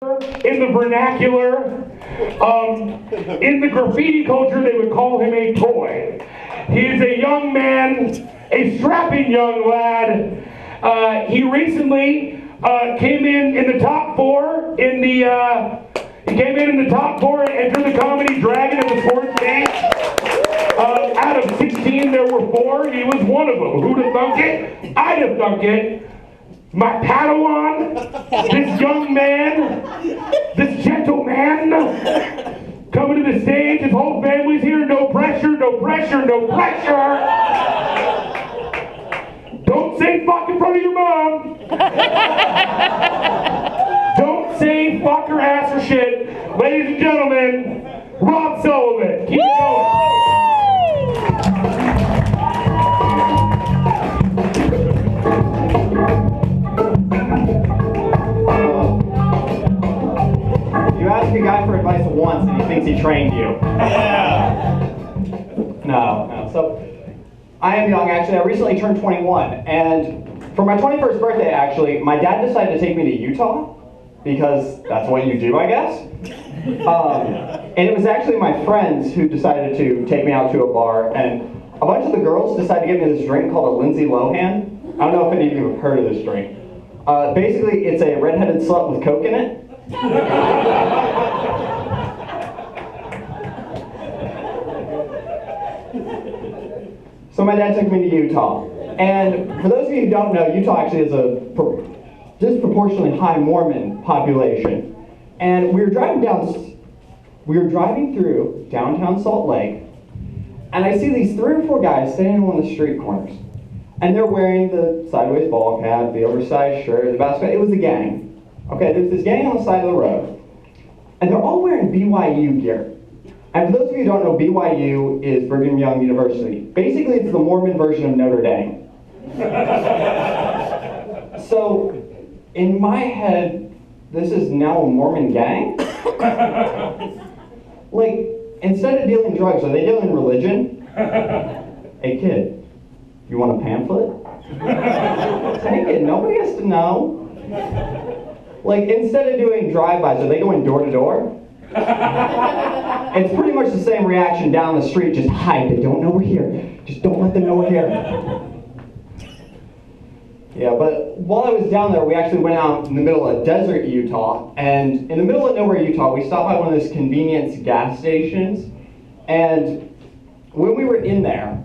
In the vernacular, in the graffiti culture, they would call him a toy. He is a young man, a strapping young lad. He recently came in the top four in the. He came in the top four and entered the comedy dragon at the sports stage. Out of 16, there were 4. He was one of them. Who'd have thunk it? I'd have thunk it. My Padawan, this young man, this gentleman, coming to the stage. His whole family's here. No pressure, no pressure, no pressure. Don't say fuck in front of your mom. Don't say fuck or ass or shit. Ladies and gentlemen, Rob Sullivan. Keep it going. You ask a guy for advice once and he thinks he trained you. Yeah. No. So, I am young actually. I recently turned 21, and for my 21st birthday actually, my dad decided to take me to Utah, because that's what you do, I guess. And it was actually my friends who decided to take me out to a bar, and a bunch of the girls decided to give me this drink called a Lindsay Lohan. I don't know if any of you have heard of this drink. Basically, it's a redheaded slut with Coke in it. So my dad took me to Utah. And for those of you who don't know, Utah actually has a disproportionately high Mormon population. And we were driving through downtown Salt Lake, and I see these 3 or 4 guys standing on the street corners. And they're wearing the sideways ball cap, the oversized shirt, the basketball. It was a gang. Okay, there's this gang on the side of the road. And they're all wearing BYU gear. And for those of you who don't know, BYU is Brigham Young University. Basically, it's the Mormon version of Notre Dame. So, in my head, this is now a Mormon gang? Like, instead of dealing drugs, are they dealing religion? Hey kid, you want a pamphlet? Take it, nobody has to know. Like, instead of doing drive-bys, are they going door to door? It's pretty much the same reaction down the street, just hide, they don't know we're here. Just don't let them know we're here. Yeah, but while I was down there, we actually went out in the middle of desert Utah, and in the middle of nowhere Utah, we stopped by one of those convenience gas stations, and when we were in there,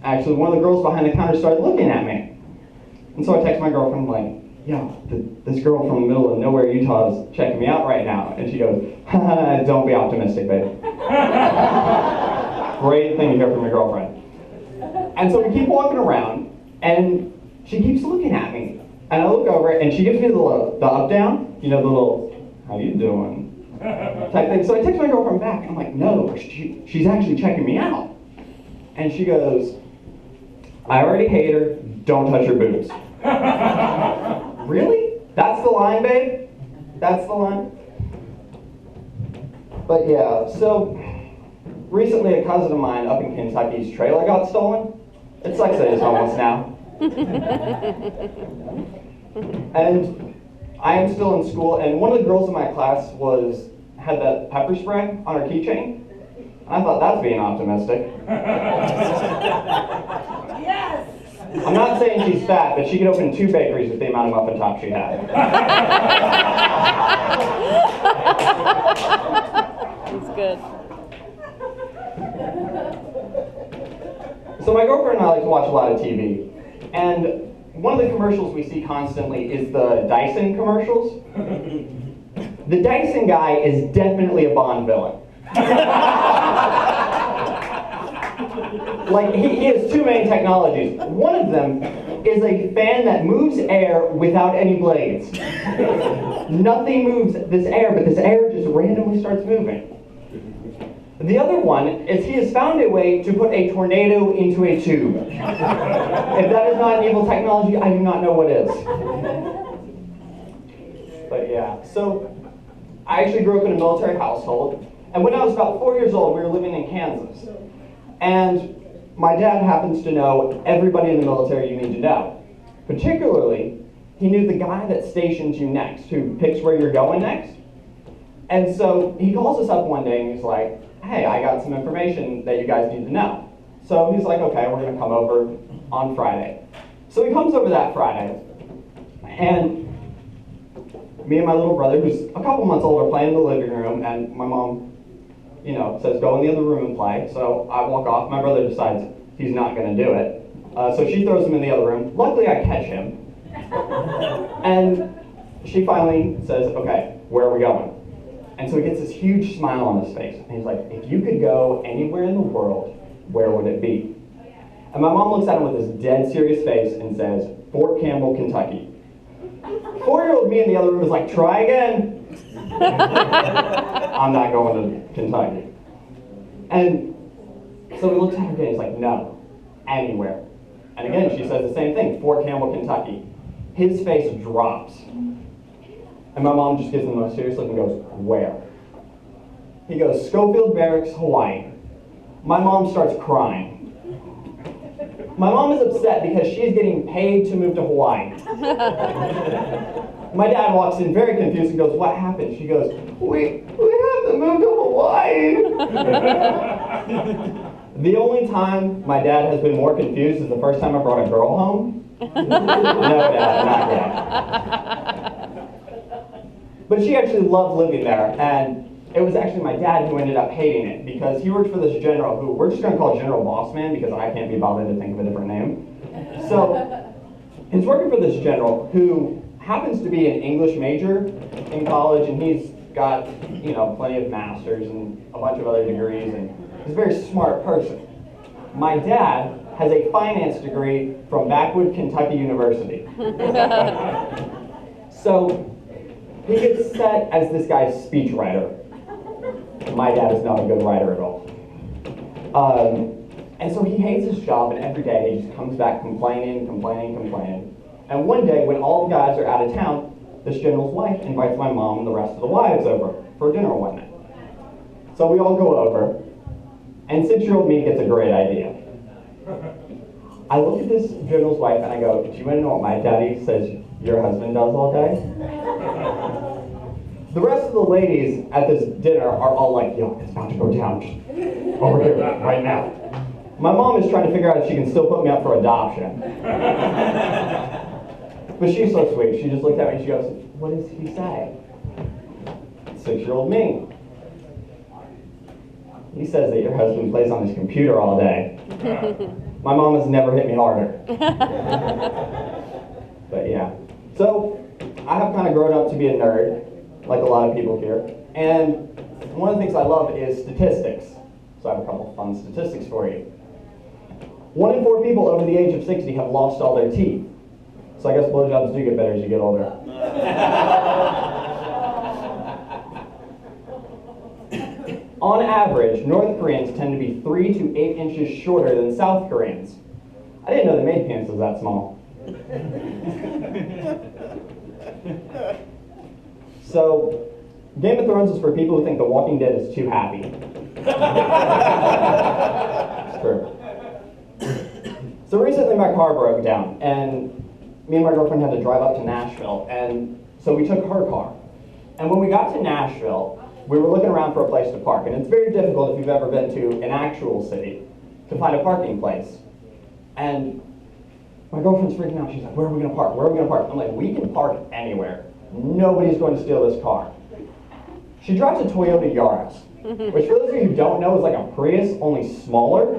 actually one of the girls behind the counter started looking at me. And so I texted my girlfriend, like, yo, this girl from the middle of nowhere Utah is checking me out right now. And she goes, don't be optimistic, babe. Great thing to hear from your girlfriend. And so we keep walking around, and she keeps looking at me. And I look over, and she gives me the up down, you know, the little, how you doing, type thing. So I text my girlfriend back, and I'm like, no, she's actually checking me out. And she goes, I already hate her, don't touch her boobs. Really? That's the line, babe? That's the line? But yeah, so recently a cousin of mine up in Kentucky's trailer got stolen. It sucks that he's homeless now. And I am still in school, and one of the girls in my class had that pepper spray on her keychain. I thought that's being optimistic. Yes! I'm not saying she's fat, but she could open 2 bakeries with the amount of muffin tops she had. That's good. So my girlfriend and I like to watch a lot of TV. And one of the commercials we see constantly is the Dyson commercials. The Dyson guy is definitely a Bond villain. Like, he has 2 main technologies. One of them is a fan that moves air without any blades. Nothing moves this air, but this air just randomly starts moving. The other one is he has found a way to put a tornado into a tube. If that is not an evil technology, I do not know what is. But yeah, so I actually grew up in a military household, and when I was about 4 years old, we were living in Kansas. And my dad happens to know everybody in the military you need to know. Particularly, he knew the guy that stations you next, who picks where you're going next. And so he calls us up one day and he's like, hey, I got some information that you guys need to know. So he's like, okay, we're gonna come over on Friday. So he comes over that Friday, and me and my little brother, who's a couple months older, play in the living room, and my mom, says go in the other room and play. So I walk off. My brother decides he's not going to do it. So she throws him in the other room. Luckily, I catch him. And she finally says, okay, where are we going? And so he gets this huge smile on his face. And he's like, if you could go anywhere in the world, where would it be? And my mom looks at him with this dead serious face and says, Fort Campbell, Kentucky. 4-year-old me in the other room is like, try again. I'm not going to Kentucky. And so he looks at her again, he's like, no, anywhere. And again, she says the same thing, Fort Campbell, Kentucky. His face drops. And my mom just gives him the most serious look and goes, where? He goes, Schofield Barracks, Hawaii. My mom starts crying. My mom is upset because she's getting paid to move to Hawaii. My dad walks in very confused and goes, what happened? She goes, we have to move to Hawaii. The only time my dad has been more confused is the first time I brought a girl home. No, Dad, not yet. But she actually loved living there, and it was actually my dad who ended up hating it because he worked for this general who we're just going to call General Bossman because I can't be bothered to think of a different name. So he's working for this general who happens to be an English major in college, and he's got, plenty of masters and a bunch of other degrees, and he's a very smart person. My dad has a finance degree from Backwood, Kentucky University. So he gets set as this guy's speechwriter. My dad is not a good writer at all. And so he hates his job, and every day he just comes back complaining. And one day, when all the guys are out of town, this general's wife invites my mom and the rest of the wives over for dinner one night. So we all go over, and 6-year-old me gets a great idea. I look at this general's wife and I go, do you want to know what my daddy says your husband does all day? The rest of the ladies at this dinner are all like, yo, it's about to go down over here right now. My mom is trying to figure out if she can still put me up for adoption. But she's so sweet. She just looked at me and she goes, what does he say? 6-year-old me. He says that your husband plays on his computer all day. My mom has never hit me harder. But yeah. So I have kind of grown up to be a nerd, like a lot of people here. And one of the things I love is statistics. So I have a couple of fun statistics for you. 1 in 4 people over the age of 60 have lost all their teeth. So I guess blowjobs do get better as you get older. On average, North Koreans tend to be 3 to 8 inches shorter than South Koreans. I didn't know they made penises that small. So, Game of Thrones is for people who think The Walking Dead is too happy. It's true. So recently my car broke down, and me and my girlfriend had to drive up to Nashville, and so we took her car. And when we got to Nashville, we were looking around for a place to park, and it's very difficult if you've ever been to an actual city to find a parking place. And my girlfriend's freaking out. She's like, where are we going to park? Where are we going to park? I'm like, we can park anywhere. Nobody's going to steal this car. She drives a Toyota Yaris, which for those of you who don't know is like a Prius, only smaller.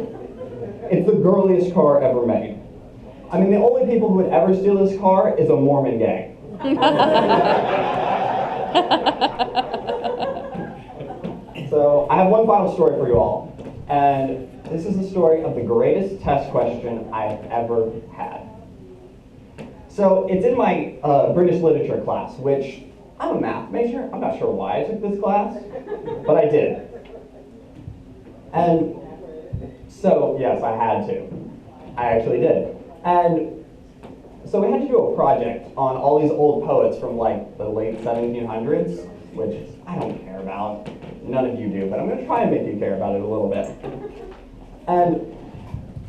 It's the girliest car ever made. I mean, the only people who would ever steal this car is a Mormon gang. So I have one final story for you all, and this is the story of the greatest test question I've ever had. So it's in my British literature class, which I'm a math major. I'm not sure why I took this class, but I did. And so, yes, I had to. I actually did. And so we had to do a project on all these old poets from like the late 1700s, which I don't care about. None of you do, but I'm going to try and make you care about it a little bit. And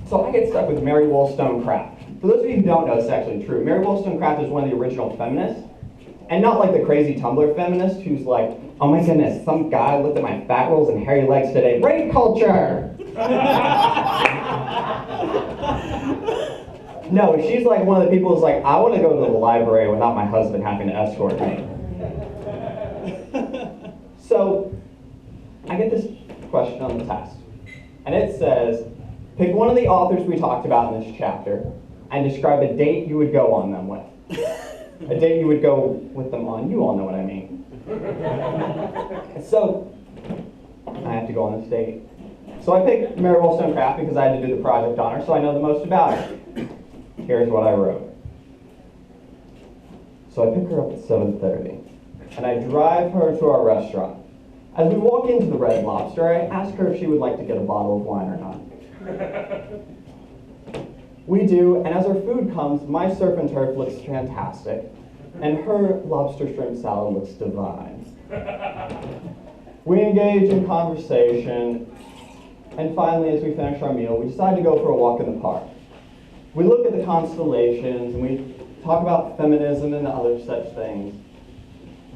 so I get stuck with Mary Wollstonecraft. For those of you who don't know, it's actually true. Mary Wollstonecraft is one of the original feminists. And not like the crazy Tumblr feminist who's like, oh my goodness, some guy looked at my fat rolls and hairy legs today. Rape culture! No, she's like one of the people who's like, I want to go to the library without my husband having to escort me. So, I get this question on the test. And it says, pick one of the authors we talked about in this chapter and describe a date you would go on them with. A date you would go with them on. You all know what I mean. So, I have to go on this date. So I picked Mary Wollstonecraft because I had to do the project on her, so I know the most about her. Here's what I wrote. So I pick her up at 7:30, and I drive her to our restaurant. As we walk into the Red Lobster, I ask her if she would like to get a bottle of wine or not. We do, and as our food comes, my surf and turf looks fantastic, and her lobster shrimp salad looks divine. We engage in conversation, and finally, as we finish our meal, we decide to go for a walk in the park. We look at the constellations, and we talk about feminism and other such things.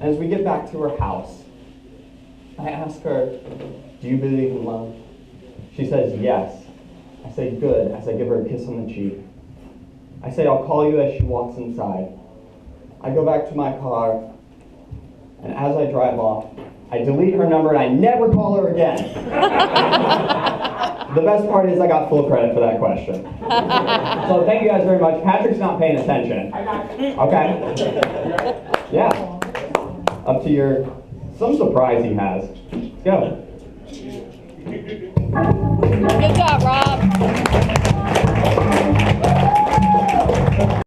And as we get back to her house, I ask her, do you believe in love? She says, yes. I say, good, as I give her a kiss on the cheek. I say, I'll call you as she walks inside. I go back to my car, and as I drive off, I delete her number and I never call her again. The best part is I got full credit for that question. So thank you guys very much. Patrick's not paying attention. Okay? Yeah. Up to your, some surprise he has. Let's go. Good job, Rob.